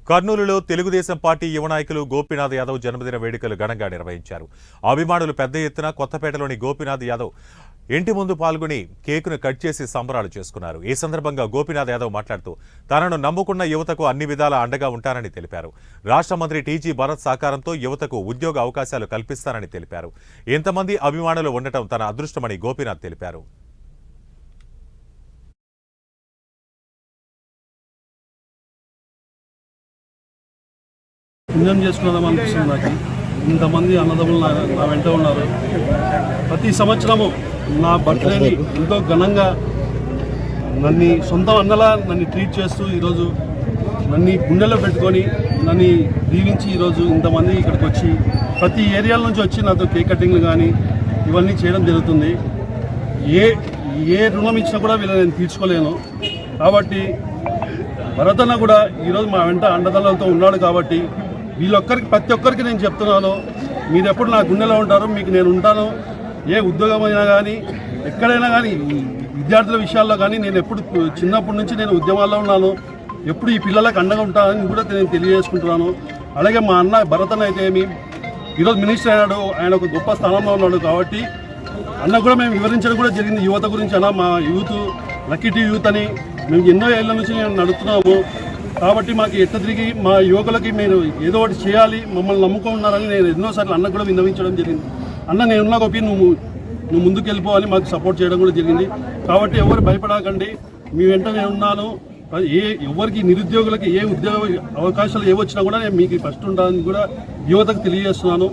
కర్నూలులో తెలుగుదేశం పార్టీ యువ నాయకులు గోపీనాథ్ యాదవ్ జన్మదిన వేడుకలు ఘనంగా నిర్వహించారు. అభిమానులు పెద్ద ఎత్తున కొత్తపేటలోని గోపీనాథ్ యాదవ్ ఇంటి ముందు పాల్గొని కేకును కట్ చేసి సంబరాలు చేసుకున్నారు. ఈ సందర్భంగా గోపీనాథ్ యాదవ్ మాట్లాడుతూ తనను నమ్ముకున్న యువతకు అన్ని విధాలా అండగా ఉంటానని తెలిపారు. రాష్ట్ర మంత్రి టీజీ భరత్ సహకారంతో యువతకు ఉద్యోగ అవకాశాలు కల్పిస్తానని తెలిపారు. ఇంతమంది అభిమానులు ఉండటం తన అదృష్టమని గోపీనాథ్ తెలిపారు. పుణ్యం చేసుకున్నాం అనిపిస్తుంది. నాకు ఇంతమంది అన్నదమ్ములు నా వెంట ఉన్నారు. ప్రతి సంవత్సరము నా బర్త్డేని ఎంతో ఘనంగా నన్ను సొంత అన్నలా నన్ను ట్రీట్ చేస్తూ ఈరోజు నన్ను గుండెలో పెట్టుకొని నన్ను దీవించి ఈరోజు ఇంతమంది ఇక్కడికి వచ్చి ప్రతి ఏరియాల నుంచి వచ్చి నాతో కేక్ కటింగ్లు కానీ ఇవన్నీ చేయడం జరుగుతుంది. ఏ రుణం ఇచ్చినా కూడా వీళ్ళని నేను తీర్చుకోలేను. కాబట్టి భరతన్న కూడా ఈరోజు మా వెంట అండదండలతో ఉన్నాడు. కాబట్టి వీళ్ళొక్కరికి ప్రతి ఒక్కరికి నేను చెప్తున్నాను, మీరు ఎప్పుడు నా గుండెలో ఉంటారు, మీకు నేను ఉంటాను. ఏ ఉద్యోగం అయినా కానీ ఎక్కడైనా కానీ విద్యార్థుల విషయాల్లో కానీ నేను ఎప్పుడు చిన్నప్పటి నుంచి నేను ఉద్యమాల్లో ఉన్నాను. ఎప్పుడు ఈ పిల్లలకు అండగా ఉంటానని కూడా నేను తెలియజేసుకుంటున్నాను. అలాగే మా అన్న భరతన్న అయితే ఏమి ఈరోజు మినిస్టర్ అయినాడు, ఆయన ఒక గొప్ప స్థానంలో ఉన్నాడు. కాబట్టి అన్న కూడా మేము వివరించడం కూడా జరిగింది యువత గురించి. అన్న మా యూత్ లక్కీ యూత్ అని మేము ఎన్నో ఏళ్ళ నుంచి మేము నడుపుతున్నాము. కాబట్టి మాకు ఎట్ట తిరిగి మా యువకులకి మీరు ఏదో ఒకటి చేయాలి, మమ్మల్ని నమ్ముకున్నారని నేను ఎన్నోసార్లు అన్న కూడా విన్నవించడం జరిగింది. అన్న నేనున్నా గొప్ప నువ్వు ముందుకు వెళ్ళిపోవాలి, మాకు సపోర్ట్ చేయడం కూడా జరిగింది. కాబట్టి ఎవరు భయపడకండి, మీ వెంట నేను ఉన్నాను. ఎవరికి నిరుద్యోగులకి ఏ ఉద్యోగ అవకాశాలు ఏవొచ్చినా కూడా నేను మీకు ఫస్ట్ ఉంటానని కూడా యువతకు తెలియజేస్తున్నాను.